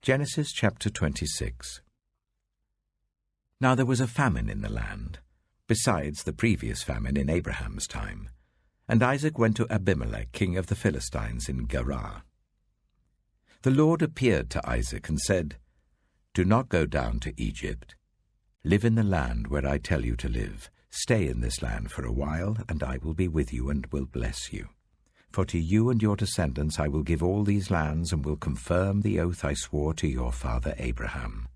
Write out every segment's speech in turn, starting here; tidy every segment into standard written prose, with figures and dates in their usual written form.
Genesis chapter 26. Now there was a famine in the land, besides the previous famine in Abraham's time, and Isaac went to Abimelech, king of the Philistines, in Gerar. The Lord appeared to Isaac and said, "Do not go down to Egypt. Live in the land where I tell you to live. Stay in this land for a while, and I will be with you and will bless you. For to you and your descendants I will give all these lands, and will confirm the oath I swore to your father Abraham.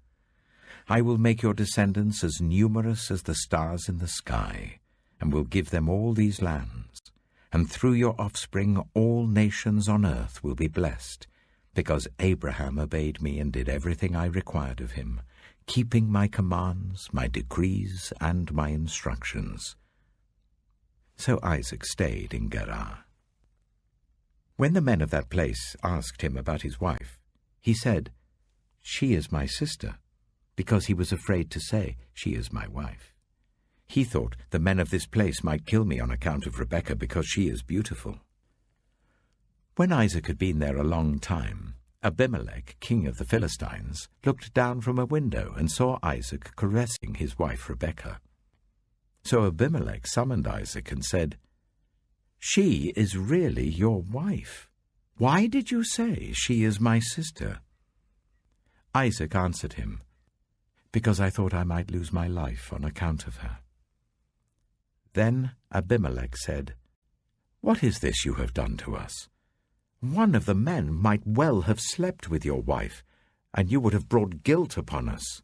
I will make your descendants as numerous as the stars in the sky, and will give them all these lands. And through your offspring all nations on earth will be blessed, because Abraham obeyed me and did everything I required of him, keeping my commands, my decrees, and my instructions." So Isaac stayed in Gerar. When the men of that place asked him about his wife, he said, "She is my sister," because he was afraid to say, "She is my wife." He thought, "The men of this place might kill me on account of Rebekah, because she is beautiful." When Isaac had been there a long time, Abimelech, king of the Philistines, looked down from a window and saw Isaac caressing his wife Rebekah. So Abimelech summoned Isaac and said, "She is really your wife. Why did you say, 'She is my sister'?" Isaac answered him, "Because I thought I might lose my life on account of her." Then Abimelech said, "What is this you have done to us? One of the men might well have slept with your wife, and you would have brought guilt upon us."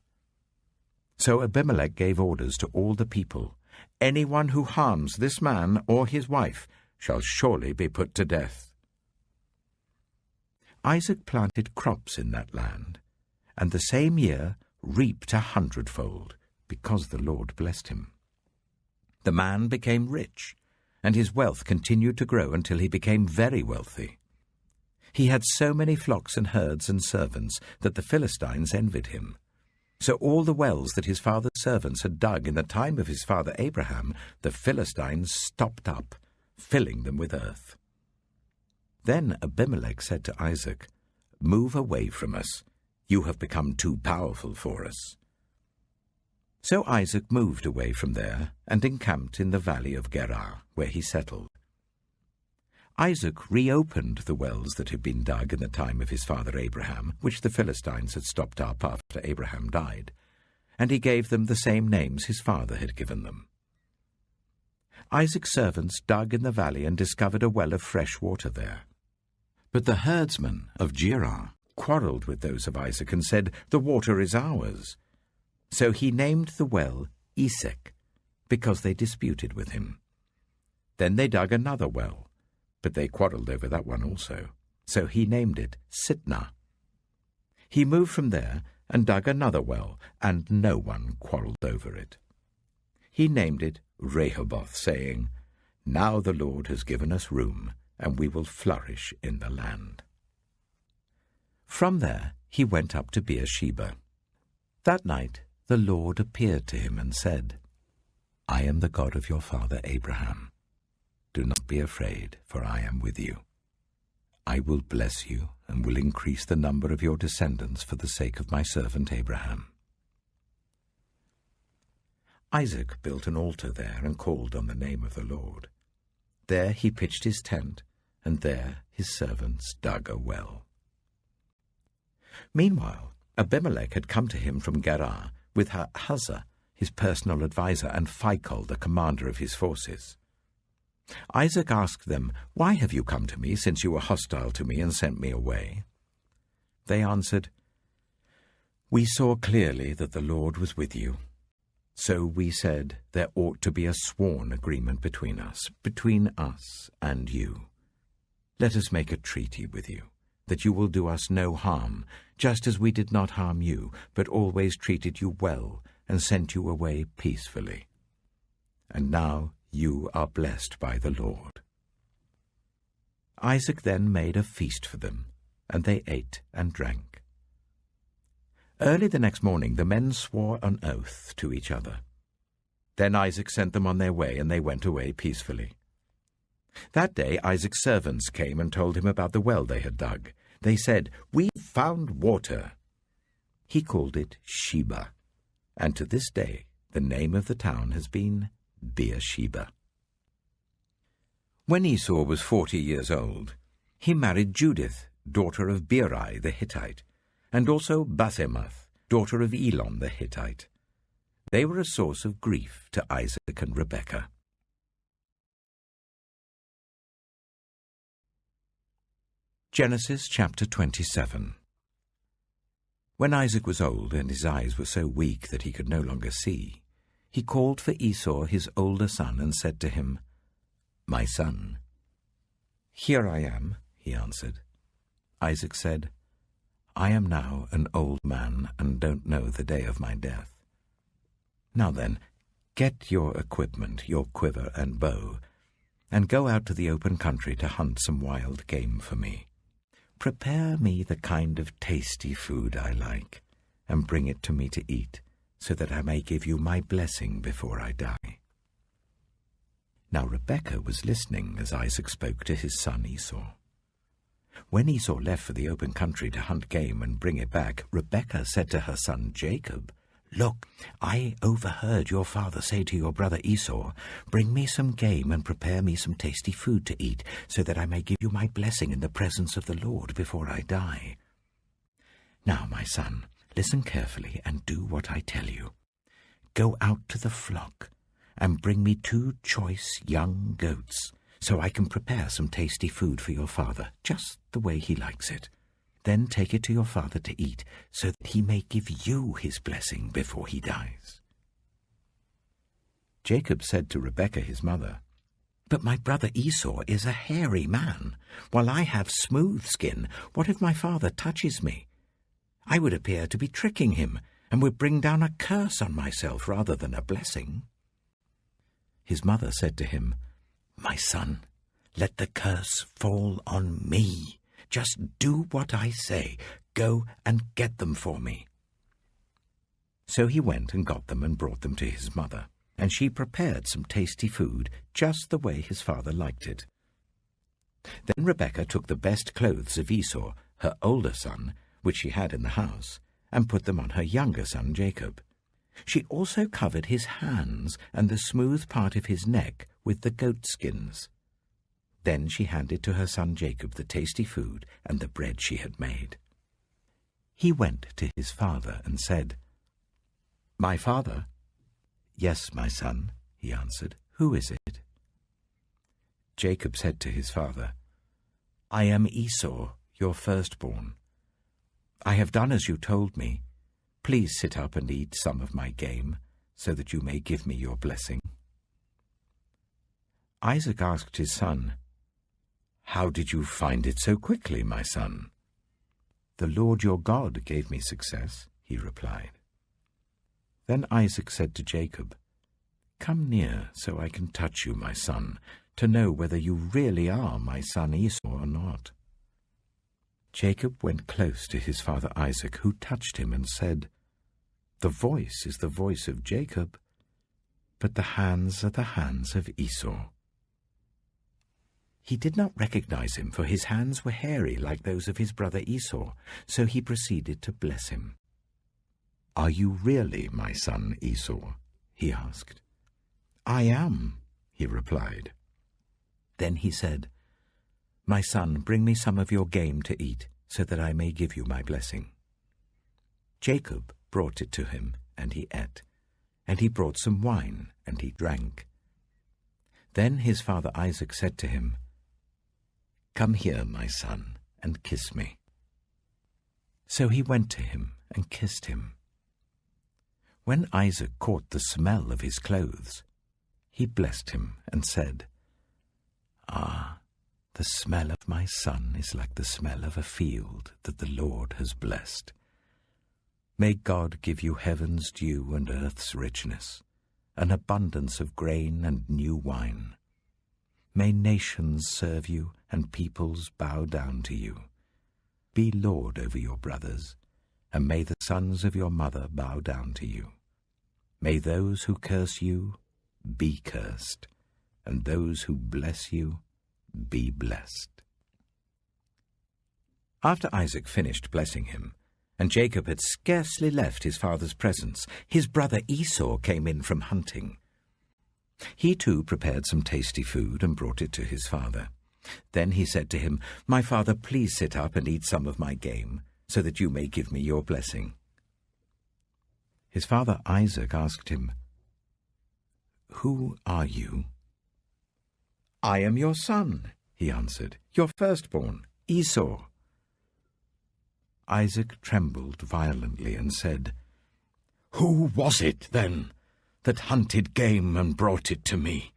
So Abimelech gave orders to all the people, "Anyone who harms this man or his wife shall surely be put to death." Isaac planted crops in that land, and the same year reaped 100-fold, because the Lord blessed him. The man became rich, and his wealth continued to grow until he became very wealthy. He had so many flocks and herds and servants that the Philistines envied him. So all the wells that his father's servants had dug in the time of his father Abraham, the Philistines stopped up, filling them with earth. Then Abimelech said to Isaac, "Move away from us. You have become too powerful for us." So Isaac moved away from there and encamped in the valley of Gerar, where he settled. Isaac reopened the wells that had been dug in the time of his father Abraham, which the Philistines had stopped up after Abraham died, and he gave them the same names his father had given them. Isaac's servants dug in the valley and discovered a well of fresh water there. But the herdsmen of Gerar quarreled with those of Isaac and said, "The water is ours." So he named the well Esek, because they disputed with him. Then they dug another well, but they quarreled over that one also. So he named it Sitnah. He moved from there and dug another well, and no one quarreled over it. He named it Rehoboth, saying, "Now the Lord has given us room, and we will flourish in the land." From there he went up to Beersheba. That night the Lord appeared to him and said, "I am the God of your father Abraham. Do not be afraid, for I am with you. I will bless you and will increase the number of your descendants for the sake of my servant Abraham." Isaac built an altar there and called on the name of the Lord. There he pitched his tent, and there his servants dug a well. Meanwhile, Abimelech had come to him from Gerar with Ahuzah, his personal adviser, and Phicol, the commander of his forces. Isaac asked them, "Why have you come to me, since you were hostile to me and sent me away?" They answered, "We saw clearly that the Lord was with you. So we said there ought to be a sworn agreement between us and you. Let us make a treaty with you, that you will do us no harm, just as we did not harm you, but always treated you well and sent you away peacefully. And now you are blessed by the Lord." Isaac then made a feast for them, and they ate and drank. Early the next morning the men swore an oath to each other. Then Isaac sent them on their way, and they went away peacefully. That day Isaac's servants came and told him about the well they had dug. They said, "We found water." He called it Sheba, and to this day the name of the town has been Beersheba. When Esau was 40 years old, he married Judith, daughter of Beeri the Hittite, and also Basemath, daughter of Elon the Hittite. They were a source of grief to Isaac and Rebekah. Genesis chapter 27. When Isaac was old and his eyes were so weak that he could no longer see, he called for Esau his older son and said to him, "My son." "Here I am," he answered. Isaac said, "I am now an old man and don't know the day of my death. Now then, get your equipment, your quiver and bow, and go out to the open country to hunt some wild game for me. Prepare me the kind of tasty food I like, and bring it to me to eat, so that I may give you my blessing before I die." Now Rebekah was listening as Isaac spoke to his son Esau. When Esau left for the open country to hunt game and bring it back, Rebekah said to her son Jacob, "Look, I overheard your father say to your brother Esau, 'Bring me some game and prepare me some tasty food to eat, so that I may give you my blessing in the presence of the Lord before I die.' Now, my son, listen carefully and do what I tell you. Go out to the flock and bring me 2 choice young goats, so I can prepare some tasty food for your father, just the way he likes it. Then take it to your father to eat, so that he may give you his blessing before he dies." Jacob said to Rebekah his mother, "But my brother Esau is a hairy man, while I have smooth skin. What if my father touches me? I would appear to be tricking him, and would bring down a curse on myself rather than a blessing." His mother said to him, "My son, let the curse fall on me. Just do what I say. Go and get them for me." So he went and got them and brought them to his mother, and she prepared some tasty food just the way his father liked it. Then Rebekah took the best clothes of Esau, her older son, which she had in the house, and put them on her younger son Jacob. She also covered his hands and the smooth part of his neck with the goat skins. Then she handed to her son Jacob the tasty food and the bread she had made. He went to his father and said, "My father?" "Yes, my son," he answered. "Who is it?" Jacob said to his father, "I am Esau, your firstborn. I have done as you told me. Please sit up and eat some of my game, so that you may give me your blessing." Isaac asked his son, "How did you find it so quickly, my son?" "The Lord your God gave me success," he replied. Then Isaac said to Jacob, "Come near so I can touch you, my son, to know whether you really are my son Esau or not." Jacob went close to his father Isaac, who touched him and said, "The voice is the voice of Jacob, but the hands are the hands of Esau." He did not recognize him, for his hands were hairy like those of his brother Esau, so he proceeded to bless him. "Are you really my son Esau?" he asked. "I am," he replied. Then he said, "My son, bring me some of your game to eat, so that I may give you my blessing." Jacob brought it to him, and he ate, and he brought some wine, and he drank. Then his father Isaac said to him, "Come here, my son, and kiss me." So he went to him and kissed him. When Isaac caught the smell of his clothes, he blessed him and said, "Ah, the smell of my son is like the smell of a field that the Lord has blessed. May God give you heaven's dew and earth's richness, an abundance of grain and new wine. May nations serve you and peoples bow down to you. Be lord over your brothers, and may the sons of your mother bow down to you. May those who curse you be cursed, and those who bless you be blessed." After Isaac finished blessing him, And Jacob had scarcely left his father's presence. His brother Esau came in from hunting. He too prepared some tasty food and brought it to his father. Then he said to him, "My father, please sit up and eat some of my game, so that you may give me your blessing." His father Isaac asked him, "Who are you?" "I am your son," he answered, "your firstborn, Esau." Isaac trembled violently and said, "Who was it, then, that hunted game and brought it to me?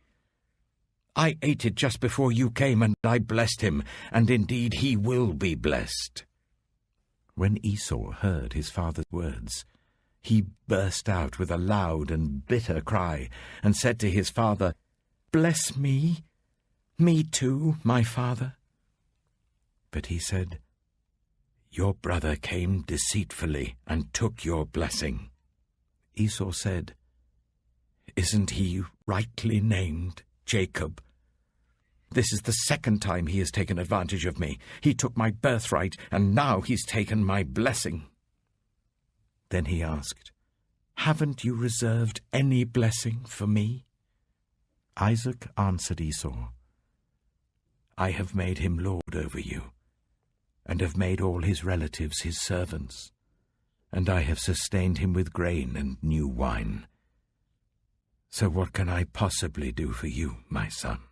I ate it just before you came, and I blessed him, and indeed he will be blessed." When Esau heard his father's words, he burst out with a loud and bitter cry, and said to his father, "Bless me, me too, my father." But he said, "Your brother came deceitfully and took your blessing." Esau said, "Isn't he rightly named Jacob? This is the second time he has taken advantage of me. He took my birthright, and now he's taken my blessing." Then he asked, "Haven't you reserved any blessing for me?" Isaac answered Esau, "I have made him lord over you, and have made all his relatives his servants, and I have sustained him with grain and new wine. So what can I possibly do for you, my son?"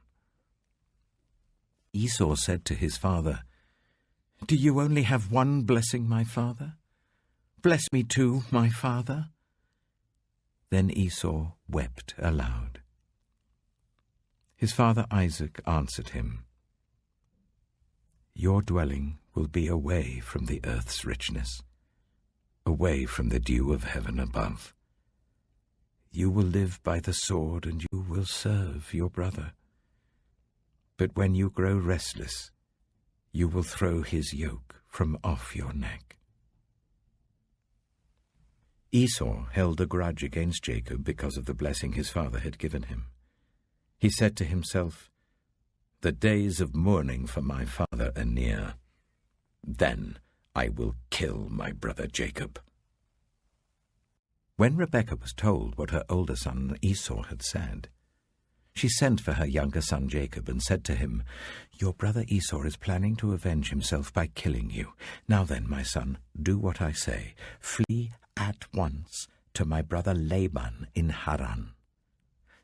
Esau said to his father, "Do you only have one blessing, my father? Bless me too, my father." Then Esau wept aloud. His father Isaac answered him, "Your dwelling will be away from the earth's richness, away from the dew of heaven above. You will live by the sword, and you will serve your brother. But when you grow restless, you will throw his yoke from off your neck." Esau held a grudge against Jacob because of the blessing his father had given him. He said to himself, "The days of mourning for my father are near. Then I will kill my brother Jacob." When Rebekah was told what her older son Esau had said, she sent for her younger son Jacob and said to him, "Your brother Esau is planning to avenge himself by killing you. Now then, my son, do what I say. Flee at once to my brother Laban in Haran.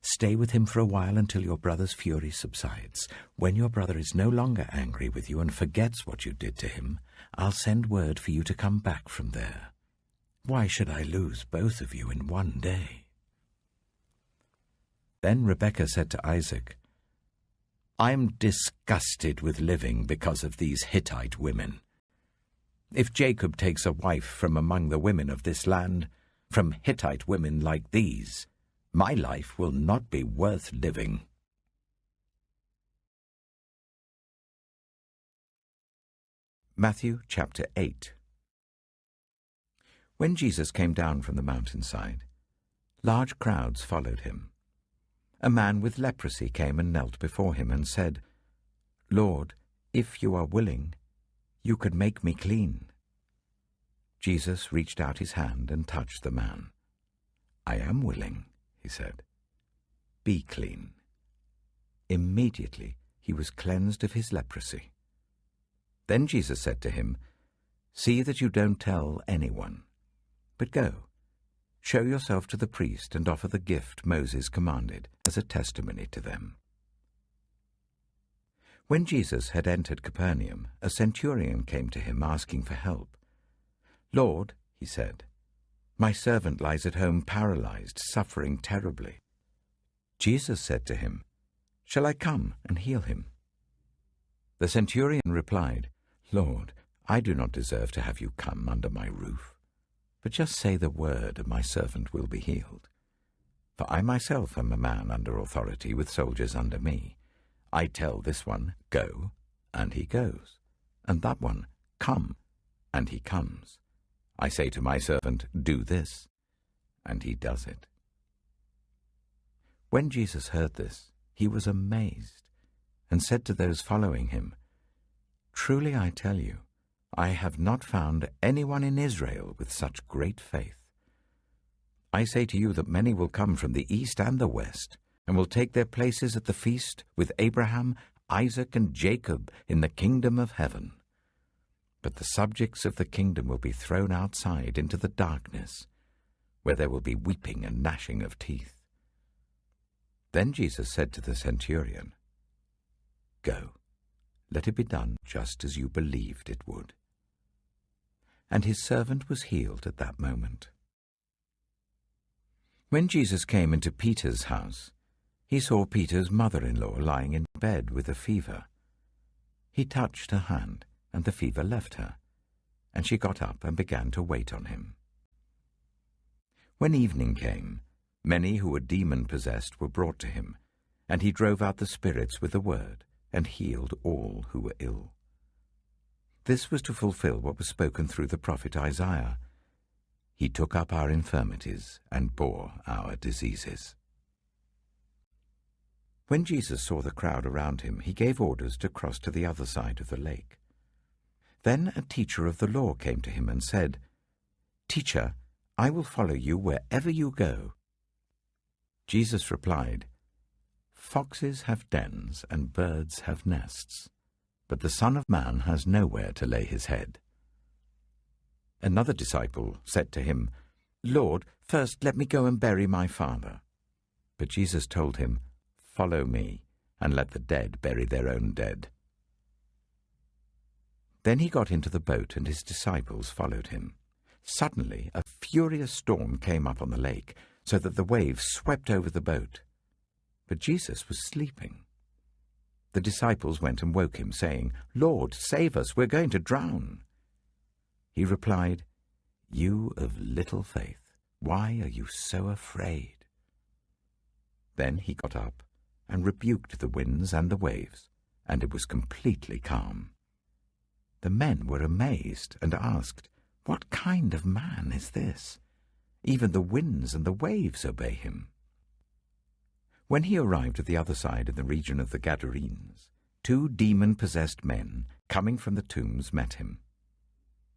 Stay with him for a while until your brother's fury subsides. When your brother is no longer angry with you and forgets what you did to him, I'll send word for you to come back from there. Why should I lose both of you in one day?" Then Rebekah said to Isaac, "I'm disgusted with living because of these Hittite women. If Jacob takes a wife from among the women of this land, from Hittite women like these, my life will not be worth living." Matthew chapter 8. When Jesus came down from the mountainside, large crowds followed him. A man with leprosy came and knelt before him and said, "Lord, if you are willing, you could make me clean." Jesus reached out his hand and touched the man. "I am willing," he said. "Be clean." Immediately he was cleansed of his leprosy. Then Jesus said to him, "See that you don't tell anyone, but go, show yourself to the priest and offer the gift Moses commanded as a testimony to them." When Jesus had entered Capernaum, a centurion came to him asking for help. "Lord," he said, "my servant lies at home paralyzed, suffering terribly." Jesus said to him, "Shall I come and heal him?" The centurion replied, "Lord, I do not deserve to have you come under my roof. But just say the word, and my servant will be healed. For I myself am a man under authority, with soldiers under me. I tell this one, 'Go,' and he goes, and that one, 'Come,' and he comes. I say to my servant, 'Do this,' and he does it." When Jesus heard this, he was amazed, and said to those following him, "Truly I tell you, I have not found anyone in Israel with such great faith. I say to you that many will come from the east and the west, and will take their places at the feast with Abraham, Isaac, and Jacob in the kingdom of heaven. But the subjects of the kingdom will be thrown outside into the darkness, where there will be weeping and gnashing of teeth. Then Jesus said to the centurion, Go, let it be done just as you believed it would. And his servant was healed at that moment. When Jesus came into Peter's house, he saw Peter's mother-in-law lying in bed with a fever. He touched her hand, and the fever left her, and she got up and began to wait on him. When evening came, many who were demon-possessed were brought to him, and he drove out the spirits with a word, and healed all who were ill. This was to fulfill what was spoken through the prophet Isaiah. He took up our infirmities and bore our diseases. When Jesus saw the crowd around him, he gave orders to cross to the other side of the lake. Then a teacher of the law came to him and said, Teacher, I will follow you wherever you go. Jesus replied, Foxes have dens and birds have nests, but the Son of Man has nowhere to lay his head. Another disciple said to him, Lord, first let me go and bury my father. But Jesus told him, Follow me, and let the dead bury their own dead. Then he got into the boat, and his disciples followed him. Suddenly a furious storm came up on the lake, so that the waves swept over the boat. But Jesus was sleeping. The disciples went and woke him, saying, Lord, save us, we're going to drown. He replied, You of little faith, why are you so afraid? Then he got up and rebuked the winds and the waves, and it was completely calm. The men were amazed and asked, What kind of man is this? Even the winds and the waves obey him. When he arrived at the other side in the region of the Gadarenes, 2 demon-possessed men, coming from the tombs, met him.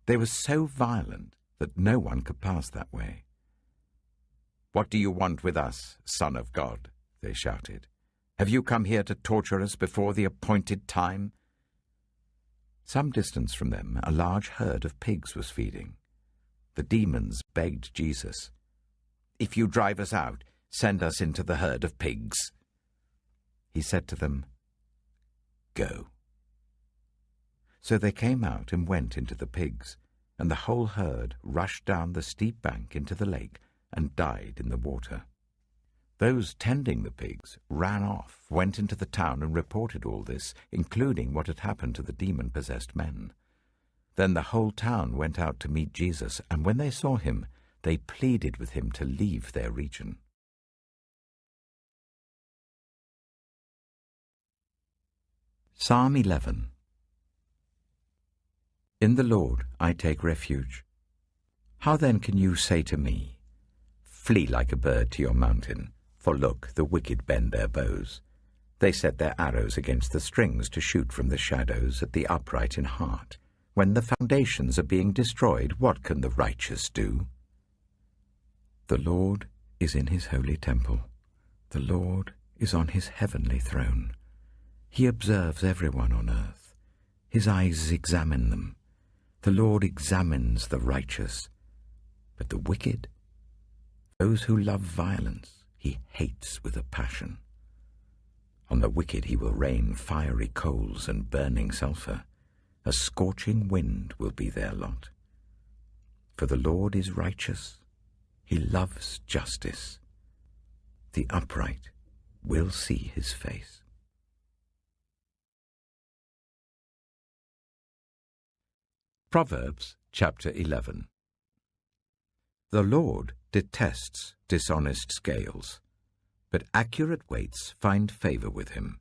They were so violent that no one could pass that way. What do you want with us, Son of God? They shouted. Have you come here to torture us before the appointed time? Some distance from them, a large herd of pigs was feeding. The demons begged Jesus, If you drive us out, send us into the herd of pigs. He said to them, Go. So they came out and went into the pigs, and the whole herd rushed down the steep bank into the lake and died in the water. Those tending the pigs ran off, went into the town and reported all this, including what had happened to the demon-possessed men. Then the whole town went out to meet Jesus, and when they saw him, they pleaded with him to leave their region. Psalm 11. In the Lord I take refuge. How then can you say to me, Flee like a bird to your mountain? For look, the wicked bend their bows. They set their arrows against the strings to shoot from the shadows at the upright in heart. When the foundations are being destroyed, what can the righteous do? The Lord is in his holy temple. The Lord is on his heavenly throne. He observes everyone on earth. His eyes examine them. The Lord examines the righteous. But the wicked, those who love violence, he hates with a passion. On the wicked he will rain fiery coals and burning sulphur. A scorching wind will be their lot. For the Lord is righteous. He loves justice. The upright will see his face. Proverbs chapter 11. The Lord detests dishonest scales, but accurate weights find favor with him.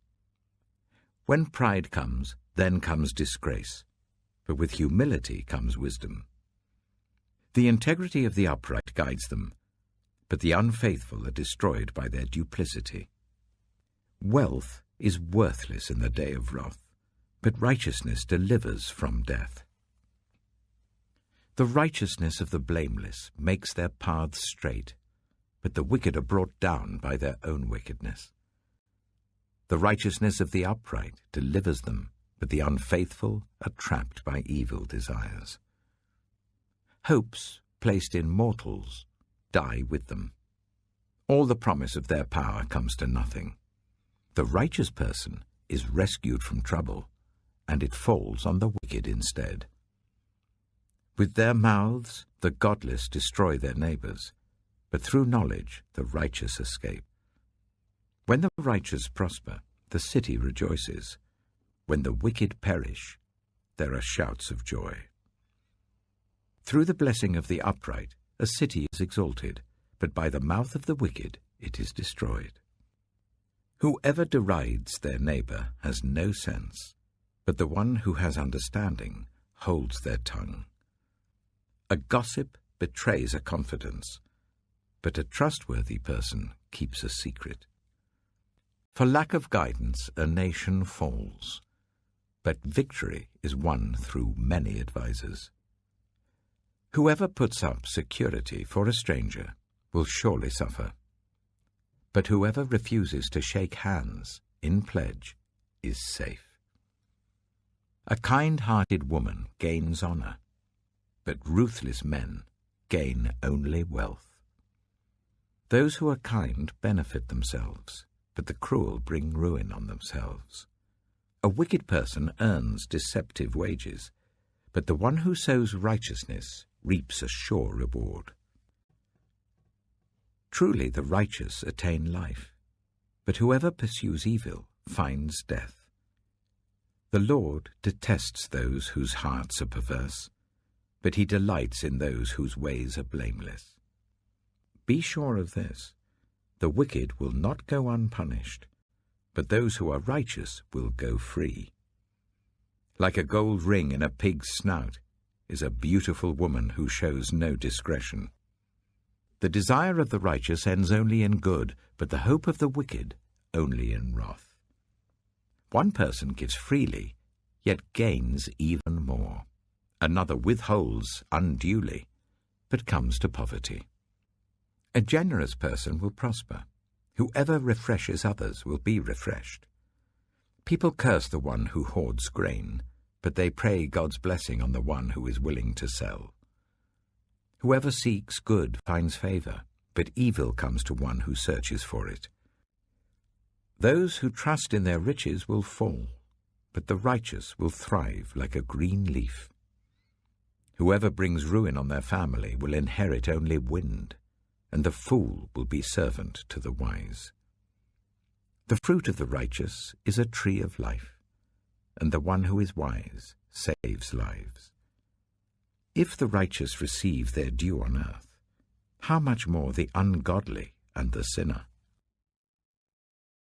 When pride comes, then comes disgrace, but with humility comes wisdom. The integrity of the upright guides them, but the unfaithful are destroyed by their duplicity. Wealth is worthless in the day of wrath, but righteousness delivers from death. The righteousness of the blameless makes their paths straight, but the wicked are brought down by their own wickedness. The righteousness of the upright delivers them, but the unfaithful are trapped by evil desires. Hopes placed in mortals die with them. All the promise of their power comes to nothing. The righteous person is rescued from trouble, and it falls on the wicked instead. With their mouths the godless destroy their neighbors, but through knowledge the righteous escape. When the righteous prosper, the city rejoices. When the wicked perish, there are shouts of joy. Through the blessing of the upright, a city is exalted, but by the mouth of the wicked it is destroyed. Whoever derides their neighbor has no sense, but the one who has understanding holds their tongue. A gossip betrays a confidence, but a trustworthy person keeps a secret. For lack of guidance, a nation falls, but victory is won through many advisers. Whoever puts up security for a stranger will surely suffer, but whoever refuses to shake hands in pledge is safe. A kind-hearted woman gains honor, but ruthless men gain only wealth. Those who are kind benefit themselves, but the cruel bring ruin on themselves. A wicked person earns deceptive wages, but the one who sows righteousness reaps a sure reward. Truly the righteous attain life, but whoever pursues evil finds death. The Lord detests those whose hearts are perverse, but he delights in those whose ways are blameless. Be sure of this, the wicked will not go unpunished, but those who are righteous will go free. Like a gold ring in a pig's snout is a beautiful woman who shows no discretion. The desire of the righteous ends only in good, but the hope of the wicked only in wrath. One person gives freely, yet gains even more. Another withholds unduly, but comes to poverty. A generous person will prosper. Whoever refreshes others will be refreshed. People curse the one who hoards grain, but they pray God's blessing on the one who is willing to sell. Whoever seeks good finds favor, but evil comes to one who searches for it. Those who trust in their riches will fall, but the righteous will thrive like a green leaf. Whoever brings ruin on their family will inherit only wind, and the fool will be servant to the wise. The fruit of the righteous is a tree of life, and the one who is wise saves lives. If the righteous receive their due on earth, how much more the ungodly and the sinner?